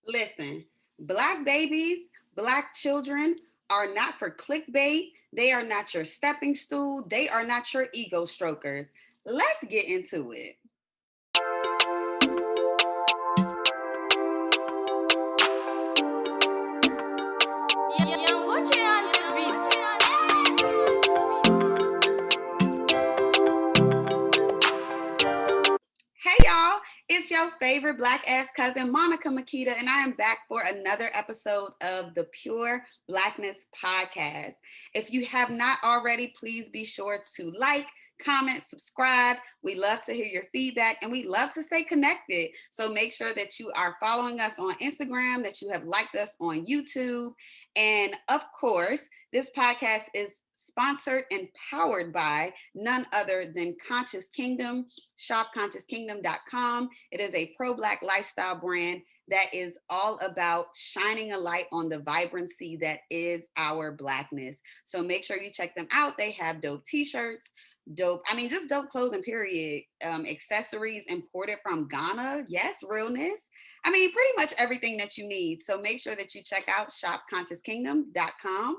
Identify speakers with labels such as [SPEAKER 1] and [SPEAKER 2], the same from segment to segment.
[SPEAKER 1] Listen, Black babies, Black children are not for clickbait. They are not your stepping stool. They are not your ego strokers. Let's get into it. Hey y'all, it's your favorite Black ass cousin, Monica Makita, and I am back for another episode of the Pure Blackness Podcast. If you have not already, please be sure to like, comment, subscribe. We love to hear your feedback and we love to stay connected. So make sure that you are following us on Instagram, that you have liked us on YouTube. And of course, this podcast is sponsored and powered by none other than Conscious Kingdom, shopconsciouskingdom.com. It is a pro-Black lifestyle brand that is all about shining a light on the vibrancy that is our Blackness. So make sure you check them out. They have dope t-shirts, just dope clothing, period. Accessories imported from Ghana. Yes, realness. Pretty much everything that you need. So make sure that you check out shopconsciouskingdom.com.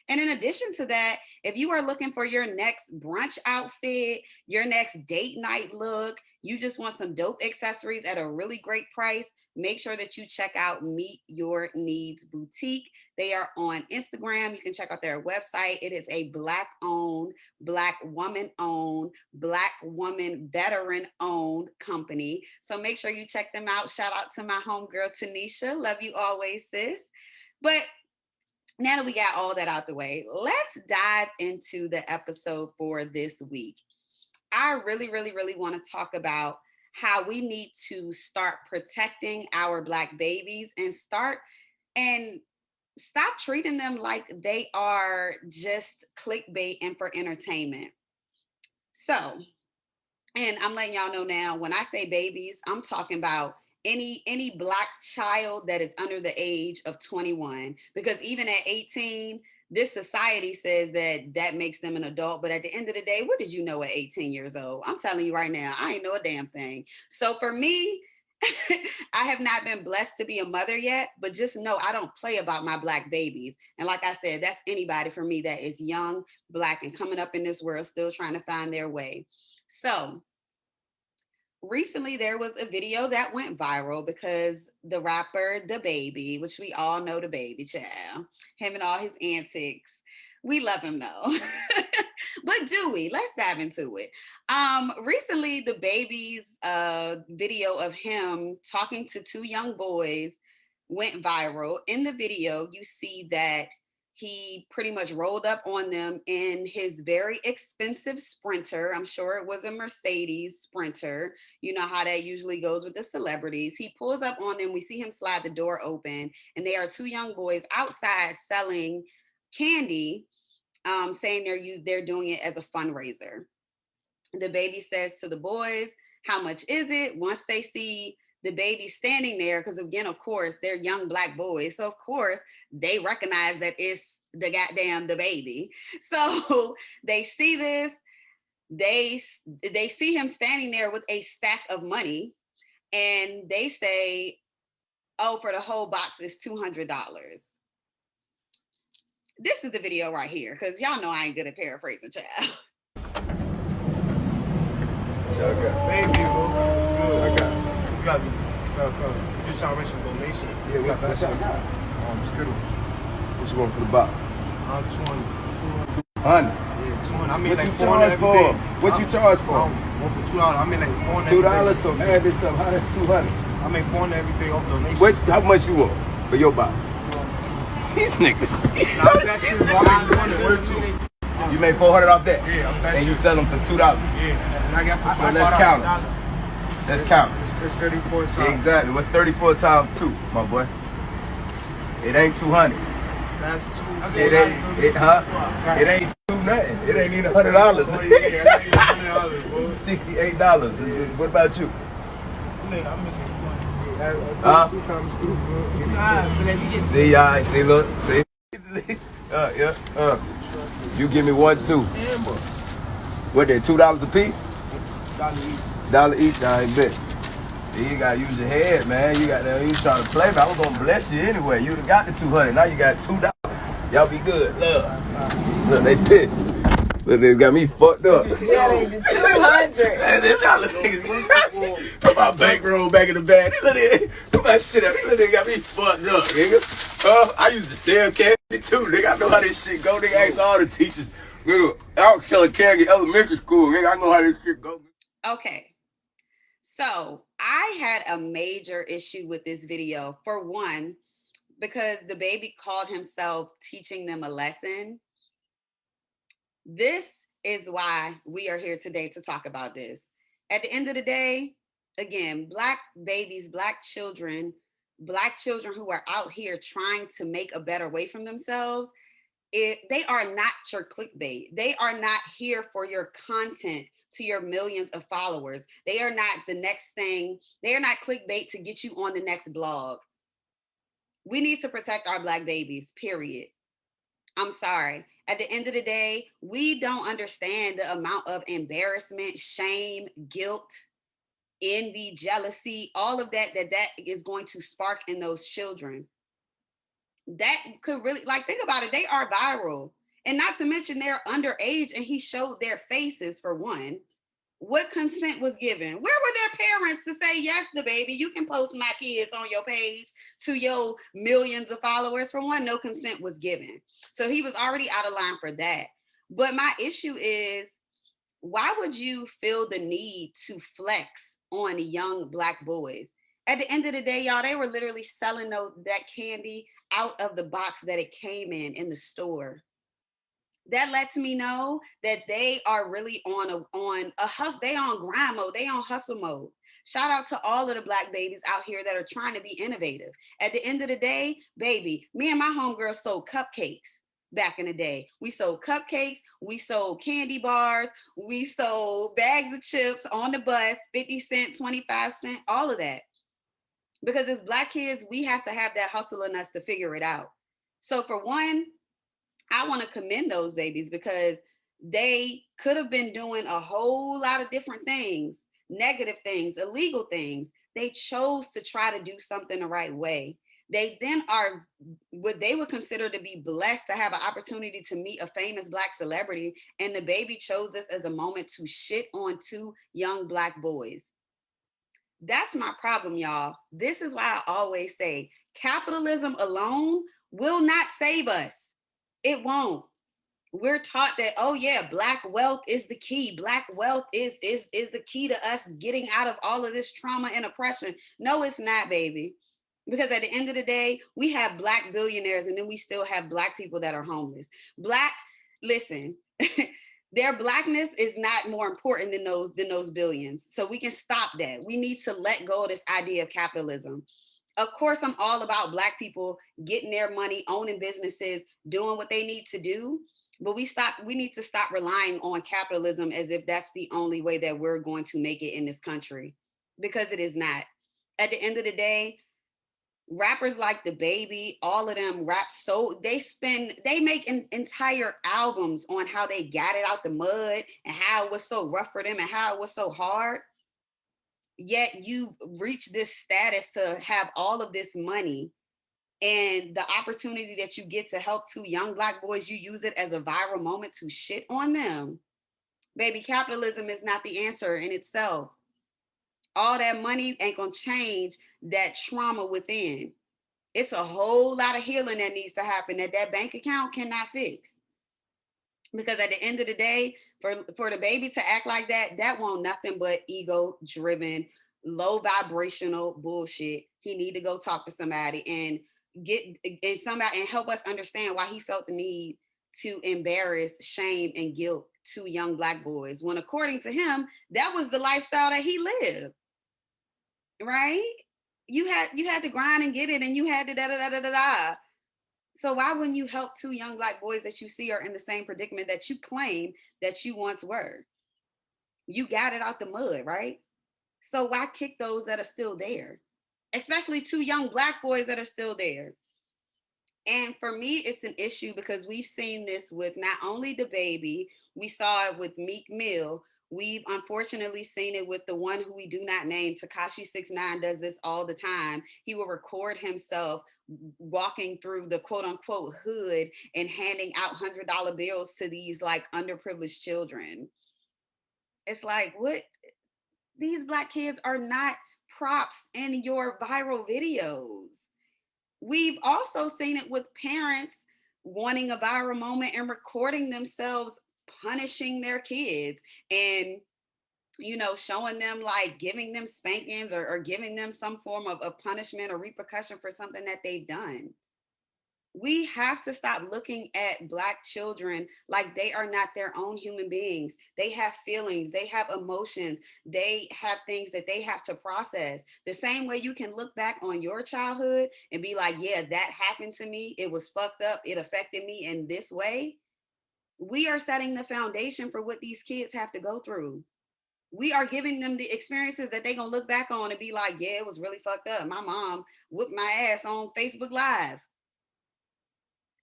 [SPEAKER 1] And in addition to that, if you are looking for your next brunch outfit, your next date night look, you just want some dope accessories at a really great price, make sure that you check out Meet Your Needs Boutique. They are on Instagram. You can check out their website. It is a Black-owned, Black woman-owned, Black woman veteran-owned company. So make sure you check them out. Shout out to my homegirl, Tanisha. Love you always, sis. But now that we got all that out the way, let's dive into the episode for this week. I really want to talk about how we need to start protecting our Black babies and stop treating them like they are just clickbait and for entertainment. So, and I'm letting y'all know now, when I say babies, I'm talking about any Black child that is under the age of 21, because even at 18, this society says that makes them an adult. But at the end of the day, what did you know at 18 years old? I'm telling you right now, I ain't know a damn thing. So for me, I have not been blessed to be a mother yet, but just know I don't play about my Black babies. And like I said, that's anybody for me that is young, Black, and coming up in this world, still trying to find their way. So recently, there was a video that went viral because the rapper, DaBaby, which we all know DaBaby, child, him and all his antics, we love him though. But do we? Let's dive into it. Recently, DaBaby's video of him talking to two young boys went viral. In the video, you see that he pretty much rolled up on them in his very expensive Sprinter. I'm sure it was a Mercedes Sprinter. You know how that usually goes with the celebrities. He pulls up on them. We see him slide the door open, and they are two young boys outside selling candy, saying they're doing it as a fundraiser. DaBaby says to the boys, "How much is it?" Once they see DaBaby standing there, because again, of course, they're young Black boys. So of course, they recognize that it's the goddamn DaBaby. So they see this, they see him standing there with a stack of money, and they say, "Oh, for the whole box is $200. This is the video right here, because y'all know I ain't good at paraphrasing, child.
[SPEAKER 2] So I got baby, bro. So I got. You got me. You just trying to raise some donation. Yeah, we got that. Skittles. What you want for the box? 200. 200. Yeah, 200. I mean, like 400 every day. What you charge for? One for $2. I mean, like 400. $2. So add this up. How that's 200? I make 400 every day off donation. How much you want for your box? These niggas. That shit, you made 400 off that? Yeah, I'm that. And you sell them for $2? Yeah. And I got for $25. So let's count it. Let's count it. It's 34 times. Exactly. What's 34 times 2, my boy? It ain't 200. That's 2. It ain't. It ain't 2 nothing. It ain't even $100. Oh, yeah, that ain't $100, bro. $68. What about you? I'm making 2 times 2, bro. See, all right. See, look. See. You give me 1, 2. What, they $2 a piece? $1 each. $1 each, I bet. You gotta use your head, man. You got that. You trying to play, man. I was gonna bless you anyway. You'd have got the 200. Now you got $2. Y'all be good. Look, they pissed. Look, they got me fucked up.
[SPEAKER 3] Yeah, they did 200.
[SPEAKER 2] And then y'all look niggas. Put my bankroll back in the bag. Put my shit up. These little niggas got me fucked up, nigga. I used to sell candy too, nigga. I know how this shit go. Nigga, ask all the teachers. Nigga, I was selling candy in elementary school, nigga. I know how this shit go.
[SPEAKER 1] Okay. So I had a major issue with this video. For one, because the baby called himself teaching them a lesson. This is why we are here today to talk about this. At the end of the day, again, Black babies, Black children who are out here trying to make a better way for themselves, they are not your clickbait. They are not here for your content to your millions of followers. They are not the next thing. They are not clickbait to get you on the next blog. We need to protect our Black babies, period. I'm sorry. At the end of the day, we don't understand the amount of embarrassment, shame, guilt, envy, jealousy, all of that is going to spark in those children. That could really, like, think about it. They are viral. And not to mention they're underage, and he showed their faces for one. What consent was given? Where were their parents to say, yes, the baby, you can post my kids on your page to your millions of followers? For one, no consent was given. So he was already out of line for that. But my issue is, why would you feel the need to flex on young Black boys? At the end of the day, y'all, they were literally selling that candy out of the box that it came in the store. That lets me know that they are really on a hustle. They on grind mode. They on hustle mode. Shout out to all of the Black babies out here that are trying to be innovative. At the end of the day, baby, me and my homegirl sold cupcakes back in the day. We sold cupcakes. We sold candy bars. We sold bags of chips on the bus, 50 cents, 25 cents, all of that. Because as Black kids, we have to have that hustle in us to figure it out. So for one, I want to commend those babies because they could have been doing a whole lot of different things, negative things, illegal things. They chose to try to do something the right way. They then are what they would consider to be blessed to have an opportunity to meet a famous Black celebrity. And the baby chose this as a moment to shit on two young Black boys. That's my problem, y'all. This is why I always say capitalism alone will not save us. It won't. We're taught that, oh yeah, Black wealth is the key. Black wealth is the key to us getting out of all of this trauma and oppression. No, it's not, baby. Because at the end of the day, we have Black billionaires and then we still have Black people that are homeless. Listen, their Blackness is not more important than those billions. So we can stop that. We need to let go of this idea of capitalism. Of course, I'm all about Black people getting their money, owning businesses, doing what they need to do. But we need to stop relying on capitalism as if that's the only way that we're going to make it in this country, because it is not. At the end of the day, rappers like the baby, all of them rap so they make entire albums on how they got it out the mud and how it was so rough for them and how it was so hard. Yet you reach this status to have all of this money and the opportunity that you get to help two young Black boys, you use it as a viral moment to shit on them. Baby, capitalism is not the answer in itself. All that money ain't gonna change that trauma within. It's a whole lot of healing that needs to happen that bank account cannot fix. Because at the end of the day, for the baby to act like that won't nothing but ego driven, low vibrational bullshit. He need to go talk to somebody and help us understand why he felt the need to embarrass, shame, and guilt two young Black boys, when according to him, that was the lifestyle that he lived. Right? You had to grind and get it, and you had to da da da da da da. So why wouldn't you help two young Black boys that you see are in the same predicament that you claim that you once were? You got it out the mud, right? So why kick those that are still there? Especially two young Black boys that are still there. And for me, it's an issue because we've seen this with not only the baby, we saw it with Meek Mill, We've unfortunately seen it with the one who we do not name. Takashi 69 does this all the time. He will record himself walking through the quote unquote hood and handing out $100 bills to these like underprivileged children. It's like, what? These Black kids are not props in your viral videos. We've also seen it with parents wanting a viral moment and recording themselves punishing their kids and showing them like giving them spankings or giving them some form of punishment or repercussion for something that they've done. We have to stop looking at Black children like they are not their own human beings. They have feelings, they have emotions, they have things that they have to process. The same way you can look back on your childhood and be like, yeah, that happened to me. It was fucked up. It affected me in this way. We are setting the foundation for what these kids have to go through. We are giving them the experiences that they're going to look back on and be like, yeah, it was really fucked up. My mom whooped my ass on Facebook Live.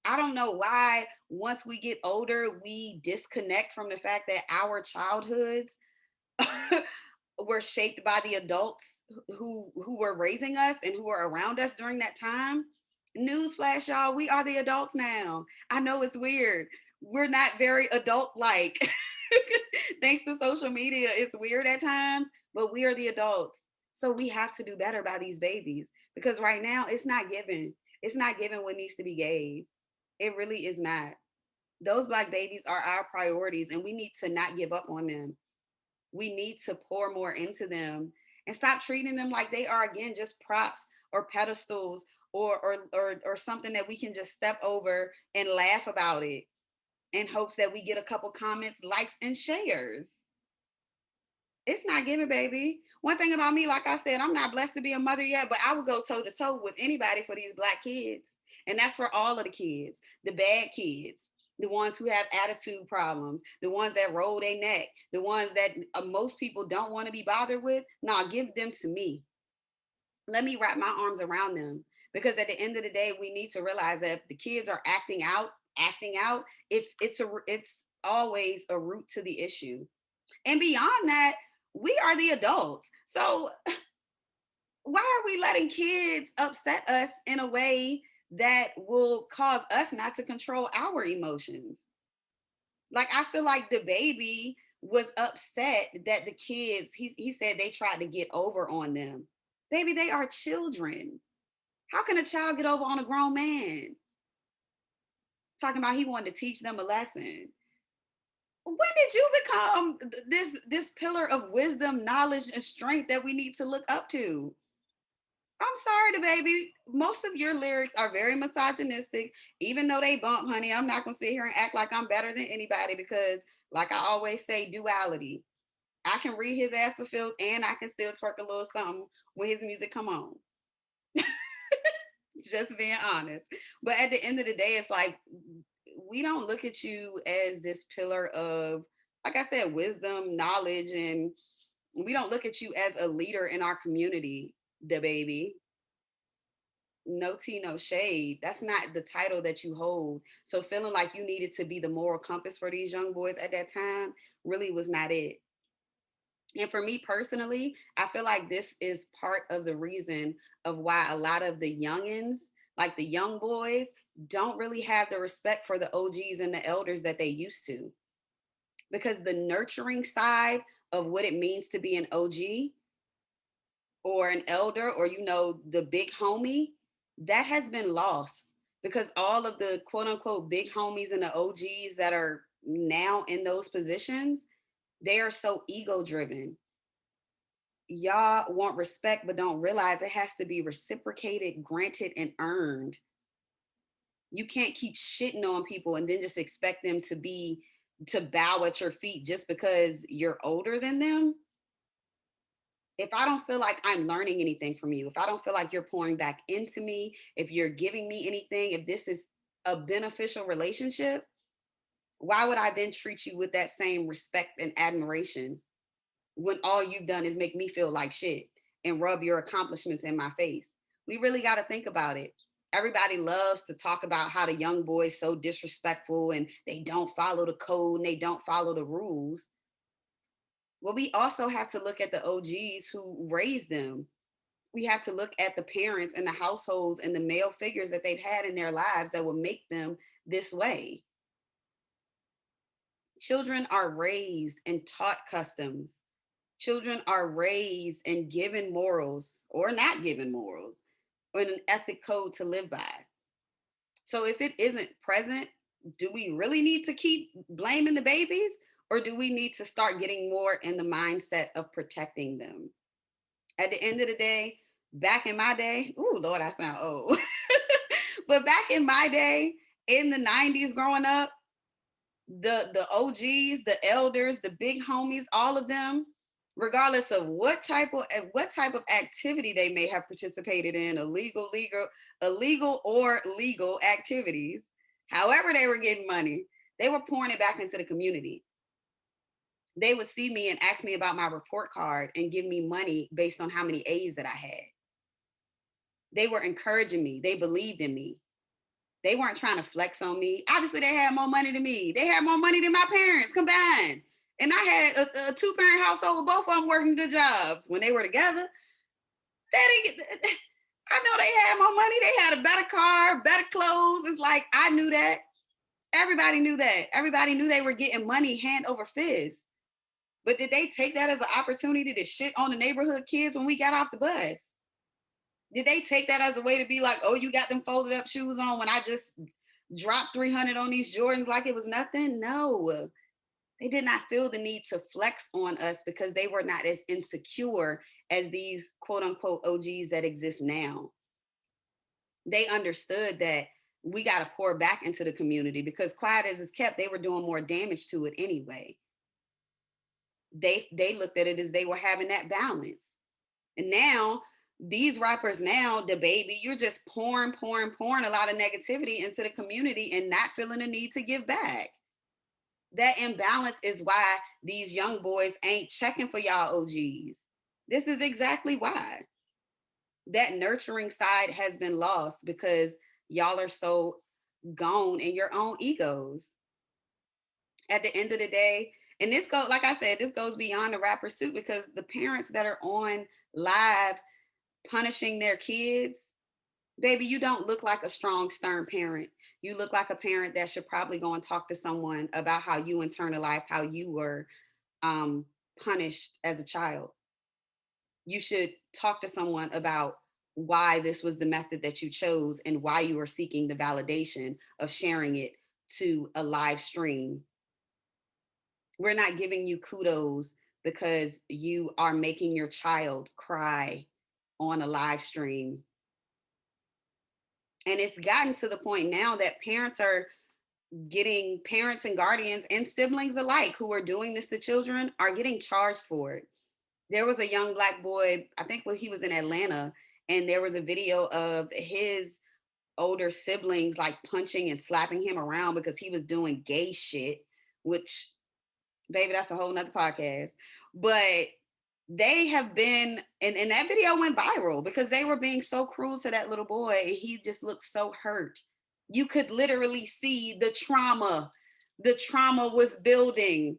[SPEAKER 1] I don't know why once we get older, we disconnect from the fact that our childhoods were shaped by the adults who were raising us and who were around us during that time. Newsflash, y'all, we are the adults now. I know it's weird. We're not very adult like. Thanks to social media, it's weird at times, but we are the adults. So we have to do better by these babies because right now it's not given. It's not given what needs to be gave. It really is not. Those Black babies are our priorities, and we need to not give up on them. We need to pour more into them and stop treating them like they are again just props or pedestals or something that we can just step over and laugh about it in hopes that we get a couple comments, likes, and shares. It's not giving, baby. One thing about me, like I said, I'm not blessed to be a mother yet, but I would go toe to toe with anybody for these Black kids. And that's for all of the kids, the bad kids, the ones who have attitude problems, the ones that roll their neck, the ones that most people don't want to be bothered with. No, give them to me. Let me wrap my arms around them. Because at the end of the day, we need to realize that if the kids are acting out, it's always a root to the issue. And beyond that, we are the adults. So why are we letting kids upset us in a way that will cause us not to control our emotions? Like, I feel like the baby was upset that the kids, he said they tried to get over on them. Baby, they are children. How can a child get over on a grown man? Talking about he wanted to teach them a lesson. When did you become this pillar of wisdom, knowledge, and strength that we need to look up to? I'm sorry, the baby. Most of your lyrics are very misogynistic, even though they bump, honey. I'm not gonna sit here and act like I'm better than anybody because, like I always say, duality. I can read his ass for filth, and I can still twerk a little something when his music come on. Just being honest. But at the end of the day, it's like we don't look at you as this pillar of, like I said, wisdom, knowledge, and we don't look at you as a leader in our community, the baby. No tea, no shade. That's not the title that you hold. So feeling like you needed to be the moral compass for these young boys at that time really was not it. And for me personally, I feel like this is part of the reason of why a lot of the youngins, like the young boys, don't really have the respect for the OGs and the elders that they used to. Because the nurturing side of what it means to be an OG or an elder or, the big homie, that has been lost because all of the quote unquote big homies and the OGs that are now in those positions, they are so ego driven. Y'all want respect, but don't realize it has to be reciprocated, granted, and earned. You can't keep shitting on people and then just expect them to bow at your feet just because you're older than them. If I don't feel like I'm learning anything from you, if I don't feel like you're pouring back into me, if you're giving me anything, if this is a beneficial relationship, why would I then treat you with that same respect and admiration when all you've done is make me feel like shit and rub your accomplishments in my face? We really got to think about it. Everybody loves to talk about how the young boys so disrespectful and they don't follow the code and they don't follow the rules. Well, we also have to look at the OGs who raised them. We have to look at the parents and the households and the male figures that they've had in their lives that will make them this way. Children are raised and taught customs. Children are raised and given morals or not given morals or an ethic code to live by. So if it isn't present, do we really need to keep blaming the babies, or do we need to start getting more in the mindset of protecting them? At the end of the day, back in my day, ooh, Lord, I sound old. But back in my day, in the 90s growing up, the OGs, the elders, the big homies, all of them, regardless of what type of activity they may have participated in, illegal or legal activities, however they were getting money, they were pouring it back into the community. They would see me and ask me about my report card and give me money based on how many A's that I had. They were encouraging me. They believed in me. They weren't trying to flex on me. Obviously, they had more money than me. They had more money than my parents combined. And I had a two-parent household with both of them working good jobs. When they were together, they didn't get, I know they had more money. They had a better car, better clothes. It's like, I knew that. Everybody knew that. Everybody knew they were getting money hand over fist. But did they take that as an opportunity to shit on the neighborhood kids when we got off the bus? Did they take that as a way to be like, oh, you got them folded up shoes on when I just dropped 300 on these Jordans like it was nothing? No, they did not feel the need to flex on us because they were not as insecure as these quote unquote OGs that exist now. They understood that we got to pour back into the community because quiet as it's kept, they were doing more damage to it anyway. They looked at it as they were having that balance. And now these rappers now, the baby, you're just pouring a lot of negativity into the community and not feeling the need to give back. That imbalance is why these young boys ain't checking for y'all OGs. This is exactly why. That nurturing side has been lost because y'all are so gone in your own egos. At the end of the day, and this goes, like I said, this goes beyond the rap pursuit because the parents that are on live punishing their kids, baby, you don't look like a strong, stern parent. You look like a parent that should probably go and talk to someone about how you internalized how you were punished as a child. You should talk to someone about why this was the method that you chose and why you were seeking the validation of sharing it to a live stream. We're not giving you kudos because you are making your child cry on a live stream. And it's gotten to the point now that parents and guardians and siblings alike who are doing this to children are getting charged for it. There was a young Black boy, I think when he was in Atlanta, and there was a video of his older siblings like punching and slapping him around because he was doing gay shit, which, baby, that's a whole nother podcast. But they have been, and that video went viral because they were being so cruel to that little boy. And he just looked so hurt. You could literally see the trauma. The trauma was building.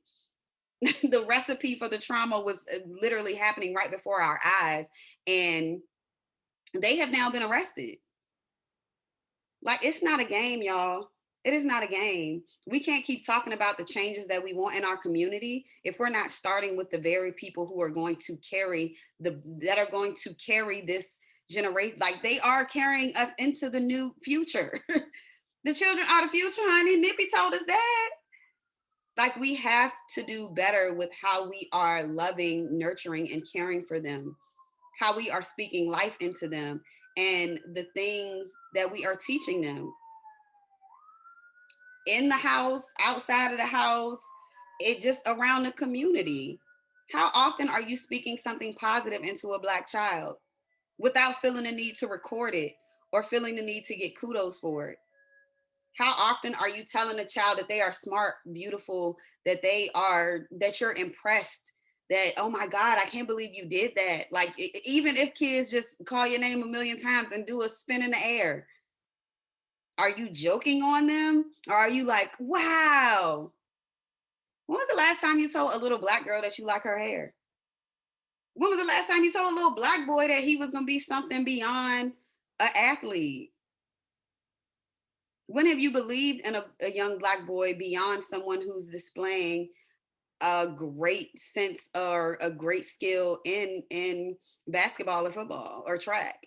[SPEAKER 1] The recipe for the trauma was literally happening right before our eyes. And they have now been arrested. Like, it's not a game, y'all. It is not a game. We can't keep talking about the changes that we want in our community if we're not starting with the very people who are going to carry this generation. Like, they are carrying us into the new future. The children are the future, honey. Nippy told us that. Like, we have to do better with how we are loving, nurturing, and caring for them, how we are speaking life into them, and the things that we are teaching them. In the house, outside of the house, it just around the community. How often are you speaking something positive into a Black child without feeling the need to record it or feeling the need to get kudos for it? How often are you telling a child that they are smart, beautiful, that you're impressed, that, oh my God, I can't believe you did that. Like, even if kids just call your name a million times and do a spin in the air, are you joking on them? Or are you like, wow, When was the last time you told a little black girl that you like her hair? When was the last time you told a little black boy that he was going to be something beyond an athlete? When have you believed in a young black boy beyond someone who's displaying a great sense or a great skill in basketball or football or track?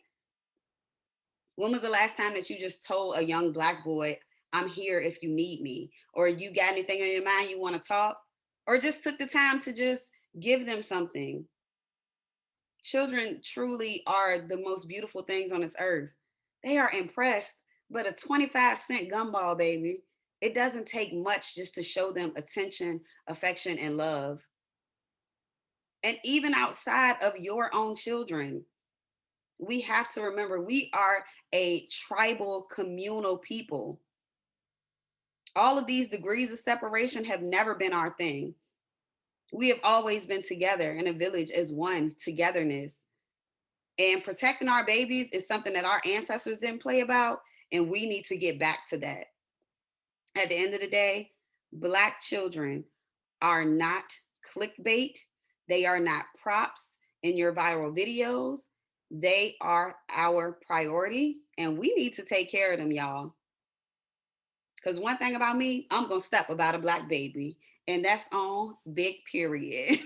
[SPEAKER 1] When was the last time that you just told a young black boy, I'm here if you need me, or you got anything on your mind you want to talk, or just took the time to just give them something? Children truly are the most beautiful things on this earth. They are impressed, but a 25-cent gumball, baby, it doesn't take much just to show them attention, affection, and love. And even outside of your own children, we have to remember we are a tribal, communal people. All of these degrees of separation have never been our thing. We have always been together in a village as one, togetherness. And protecting our babies is something that our ancestors didn't play about, and we need to get back to that. At the end of the day, Black children are not clickbait. They are not props in your viral videos. They are our priority, and we need to take care of them, y'all. Because one thing about me, I'm going to step about a Black baby, and that's on big period.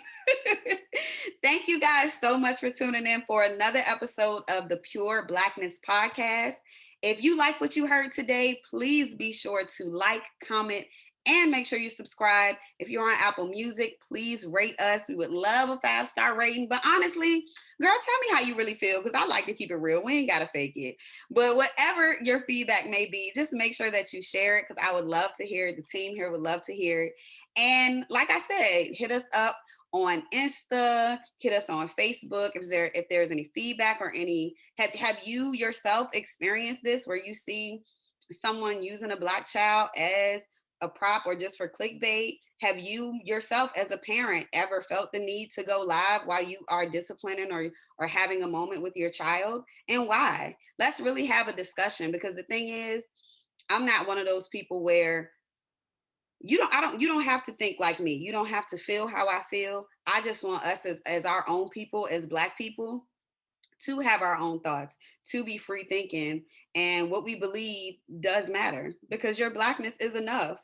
[SPEAKER 1] Thank you guys so much for tuning in for another episode of the Pure Blackness Podcast. If you like what you heard today, please be sure to like, comment, and make sure you subscribe. If you're on Apple Music, please rate us. We would love a 5-star rating. But honestly, girl, tell me how you really feel, because I like to keep it real. We ain't got to fake it. But whatever your feedback may be, just make sure that you share it, because I would love to hear it. The team here would love to hear it. And like I said, hit us up on Insta, hit us on Facebook if there's any feedback or any have you yourself experienced this where you see someone using a Black child as a prop or just for clickbait? Have you yourself as a parent ever felt the need to go live while you are disciplining or having a moment with your child, and why? Let's really have a discussion, because the thing is, I'm not one of those people where you don't have to think like me. You don't have to feel how I feel. I just want us as our own people, as Black people, to have our own thoughts, to be free thinking, and what we believe does matter, because your Blackness is enough.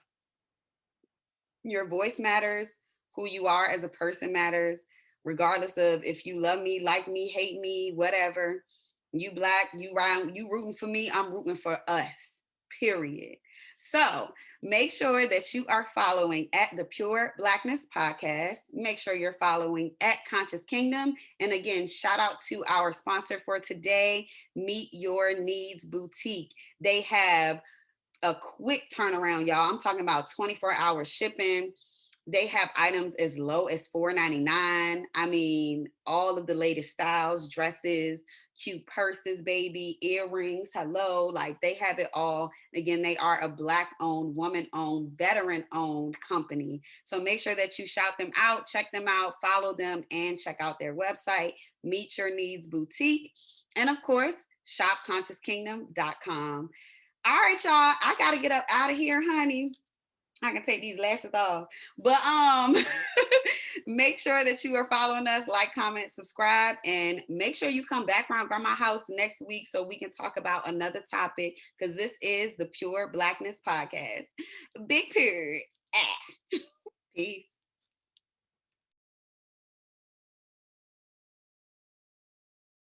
[SPEAKER 1] Your voice matters. Who you are as a person matters, regardless of if you love me, like me, hate me, whatever. You Black, you round, you rooting for me, I'm rooting for us, period. So make sure that you are following at the Pure Blackness Podcast. Make sure you're following at Conscious Kingdom. And again, shout out to our sponsor for today, Meet Your Needs Boutique. They have a quick turnaround, y'all. I'm talking about 24-hour shipping. They have items as low as $4.99. I mean, all of the latest styles, dresses, cute purses, baby, earrings. Hello, like they have it all. Again, they are a Black-owned, woman-owned, veteran-owned company. So make sure that you shout them out, check them out, follow them, and check out their website, Meet Your Needs Boutique. And of course, shopconsciouskingdom.com. All right, y'all. I gotta get up out of here, honey. I can take these lashes off. But make sure that you are following us, like, comment, subscribe, and make sure you come back around Grandma's house next week so we can talk about another topic, because this is the Pure Blackness Podcast. Big period. Peace.